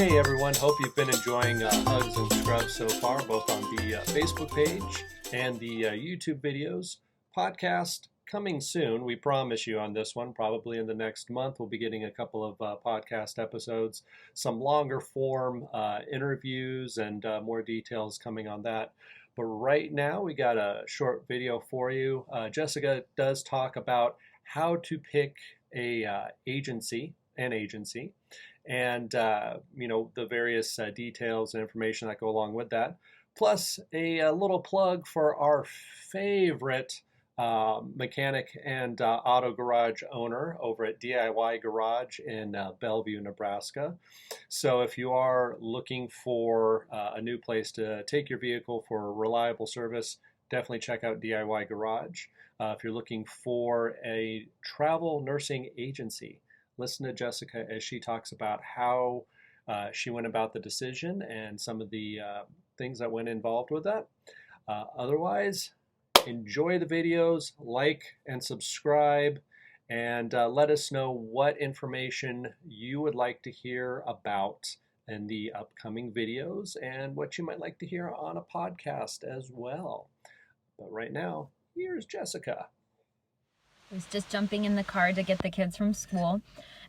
Hey everyone, hope you've been enjoying Hugs and Scrubs so far, both on the Facebook page and the YouTube videos. Podcast coming soon, we promise you on this one, probably in the next month. We'll be getting a couple of podcast episodes, some longer form interviews and more details coming on that. But right now we got a short video for you. Jessica does talk about how to pick an agency, and the various details and information that go along with that. Plus a little plug for our favorite mechanic and auto garage owner over at DIY Garage in Bellevue, Nebraska. So if you are looking for a new place to take your vehicle for reliable service, definitely check out DIY Garage. If you're looking for a travel nursing agency, listen to Jessica as she talks about how she went about the decision and some of the things that went involved with that. Otherwise, enjoy the videos, like and subscribe, and let us know what information you would like to hear about in the upcoming videos and what you might like to hear on a podcast as well. But right now, here's Jessica. I was just jumping in the car to get the kids from school,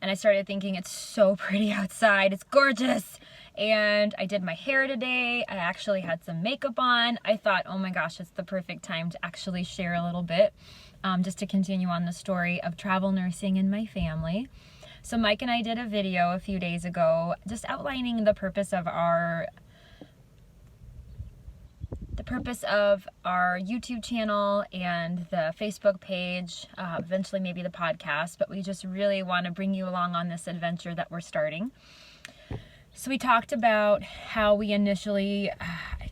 and I started thinking, it's so pretty outside, it's gorgeous. And I did my hair today. I actually had some makeup on. I thought, oh my gosh, it's the perfect time to actually share a little bit, just to continue on the story of travel nursing in my family. So Mike and I did a video a few days ago just outlining the purpose of our YouTube channel and the Facebook page, eventually maybe the podcast, but we just really want to bring you along on this adventure that we're starting. So we talked about how we initially,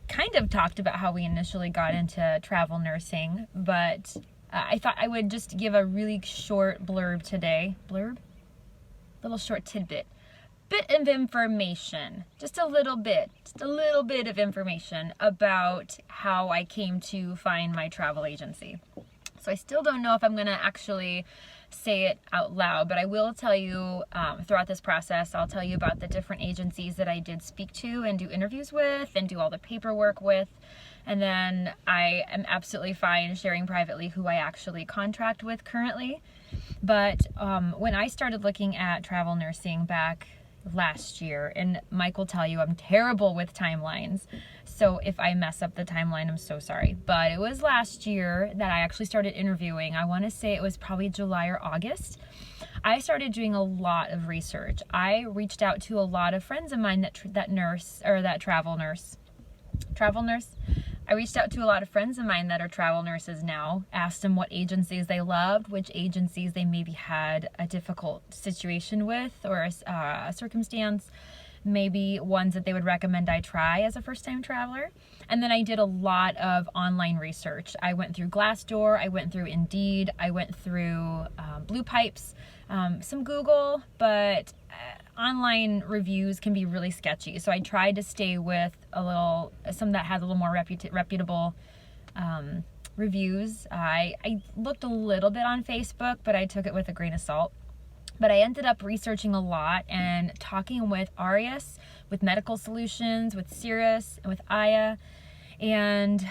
got into travel nursing, but I thought I would just give a really short blurb today. Little short tidbit. Bit of information, just a little bit of information about how I came to find my travel agency. So I still don't know if I'm going to actually say it out loud, but I will tell you throughout this process, I'll tell you about the different agencies that I did speak to and do interviews with and do all the paperwork with. And then I am absolutely fine sharing privately who I actually contract with currently. But when I started looking at travel nursing back last year, and Mike will tell you I'm terrible with timelines, so if I mess up the timeline, I'm so sorry, but it was last year that I actually started interviewing. I want to say it was probably July or August. I started doing a lot of research. I reached out to a lot of friends of mine that travel nurse. I reached out to a lot of friends of mine that are travel nurses now, asked them what agencies they loved, which agencies they maybe had a difficult situation with or a circumstance, maybe ones that they would recommend I try as a first-time traveler. And then I did a lot of online research. I went through Glassdoor, I went through Indeed, I went through Blue Pipes, some Google, but online reviews can be really sketchy. So I tried to stay with some that had a little more reputable reviews. I looked a little bit on Facebook, but I took it with a grain of salt. But I ended up researching a lot and talking with Arias, with Medical Solutions, with Cirrus, and with Aya. And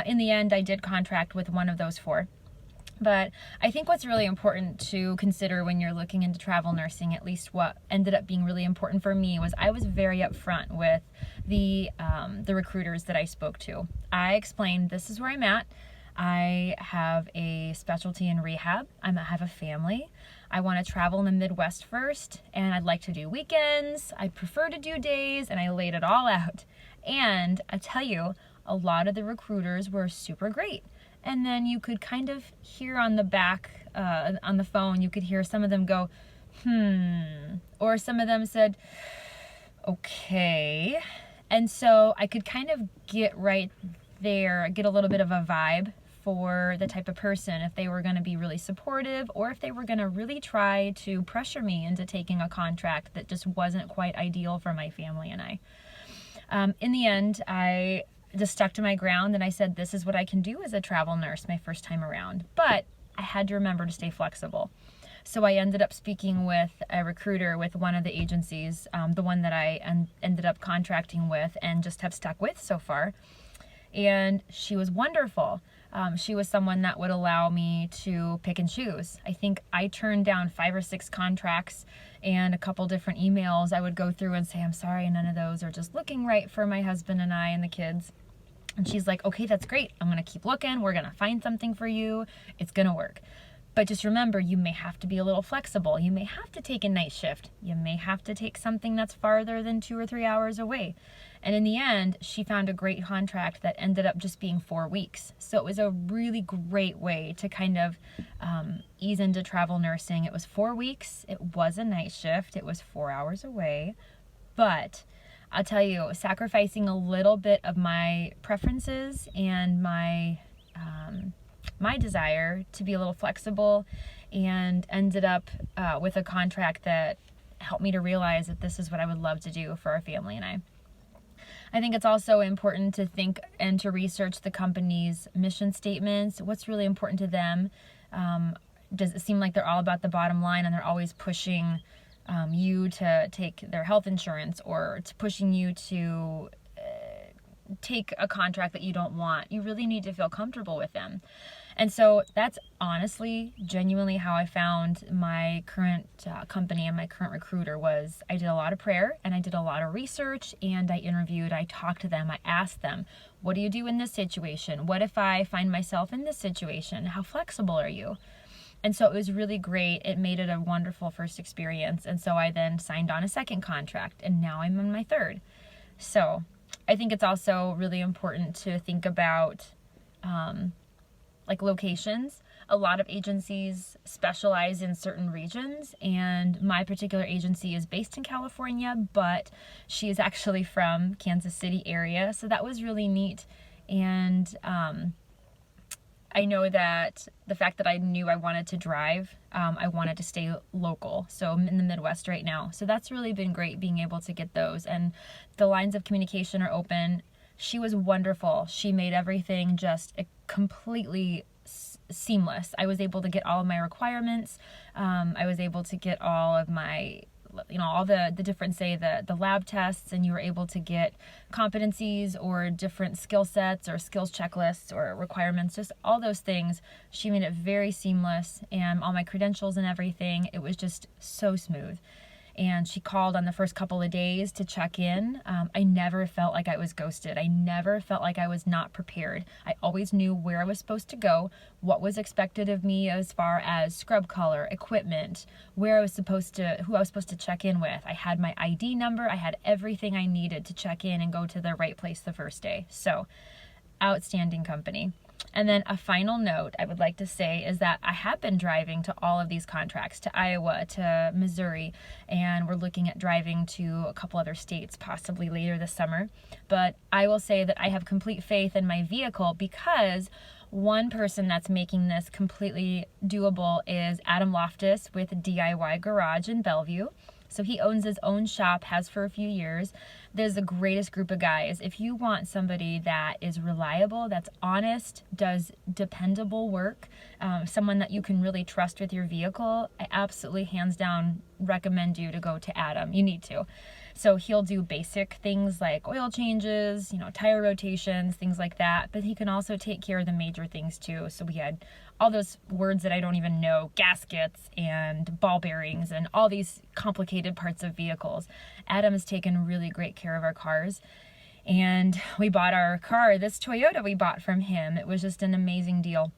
in the end, I did contract with one of those four. But I think what's really important to consider when you're looking into travel nursing, at least what ended up being really important for me, was I was very upfront with the recruiters that I spoke to. I explained, this is where I'm at. I have a specialty in rehab. I have a family. I want to travel in the Midwest first, and I'd like to do weekends. I prefer to do days, and I laid it all out. And I tell you, a lot of the recruiters were super great. And then you could kind of hear on the back, on the phone, you could hear some of them go, or some of them said, okay. And so I could kind of get right there, get a little bit of a vibe for the type of person, if they were going to be really supportive or if they were going to really try to pressure me into taking a contract that just wasn't quite ideal for my family and I. In the end, I just stuck to my ground and I said, this is what I can do as a travel nurse my first time around. But I had to remember to stay flexible. So I ended up speaking with a recruiter with one of the agencies, the one that I ended up contracting with and just have stuck with so far. And she was wonderful. She was someone that would allow me to pick and choose. I think I turned down 5 or 6 contracts and a couple different emails. I would go through and say, I'm sorry, none of those are just looking right for my husband and I and the kids. And she's like, okay, that's great. I'm going to keep looking. We're going to find something for you. It's going to work. But just remember, you may have to be a little flexible. You may have to take a night shift. You may have to take something that's farther than 2 or 3 hours away. And in the end, she found a great contract that ended up just being 4 weeks. So it was a really great way to kind of ease into travel nursing. It was 4 weeks. It was a night shift. It was 4 hours away. But I'll tell you, sacrificing a little bit of my preferences and my desire to be a little flexible, and ended up with a contract that helped me to realize that this is what I would love to do for our family and I. I think it's also important to think and to research the company's mission statements. What's really important to them? Does it seem like they're all about the bottom line and they're always pushing you to take their health insurance, or it's pushing you to take a contract that you don't want? You really need to feel comfortable with them. And so that's honestly, genuinely how I found my current company and my current recruiter. Was I did a lot of prayer and I did a lot of research, and I interviewed, I talked to them, I asked them, what do you do in this situation? What if I find myself in this situation? How flexible are you? And so it was really great. It made it a wonderful first experience. And so I then signed on a second contract, and now I'm on my third. So I think it's also really important to think about like locations. A lot of agencies specialize in certain regions, and my particular agency is based in California, but she is actually from Kansas City area. So that was really neat. And I know that the fact that I knew I wanted to drive, I wanted to stay local. So I'm in the Midwest right now. So that's really been great, being able to get those. And the lines of communication are open. She was wonderful. She made everything just completely seamless. I was able to get all of my requirements. I was able to get all of my, all the different, say, the lab tests, and you were able to get competencies or different skill sets or skills checklists or requirements, just all those things. She made it very seamless, and all my credentials and everything. It was just so smooth. And she called on the first couple of days to check in. I never felt like I was ghosted. I never felt like I was not prepared. I always knew where I was supposed to go, what was expected of me as far as scrub color, equipment, who I was supposed to check in with. I had my ID number. I had everything I needed to check in and go to the right place the first day. So, outstanding company. And then a final note I would like to say is that I have been driving to all of these contracts, to Iowa, to Missouri, and we're looking at driving to a couple other states possibly later this summer. But I will say that I have complete faith in my vehicle, because one person that's making this completely doable is Adam Loftus with DIY Garage in Bellevue. So he owns his own shop, has for a few years. There's the greatest group of guys. If you want somebody that is reliable, that's honest, does dependable work, someone that you can really trust with your vehicle, I absolutely, hands down, recommend you to go to Adam. You need to. So he'll do basic things like oil changes, tire rotations, things like that. But he can also take care of the major things too. So we had all those words that I don't even know, gaskets and ball bearings and all these complicated parts of vehicles. Adam has taken really great care of our cars. And we bought our car, this Toyota we bought from him. It was just an amazing deal.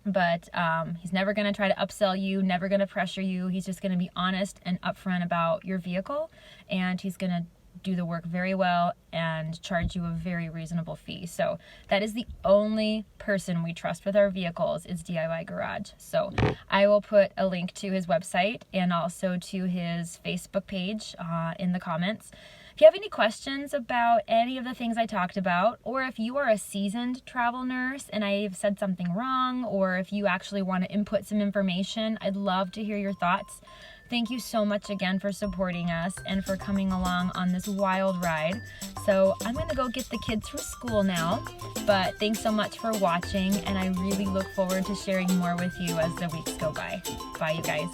But he's never going to try to upsell you, never going to pressure you. He's just going to be honest and upfront about your vehicle, and he's going to do the work very well and charge you a very reasonable fee. So that is the only person we trust with our vehicles, is DIY Garage. So I will put a link to his website and also to his Facebook page in the comments. If you have any questions about any of the things I talked about, or if you are a seasoned travel nurse and I've said something wrong, or if you actually want to input some information, I'd love to hear your thoughts. Thank you so much again for supporting us and for coming along on this wild ride. So I'm going to go get the kids from school now, but thanks so much for watching, and I really look forward to sharing more with you as the weeks go by. Bye, you guys.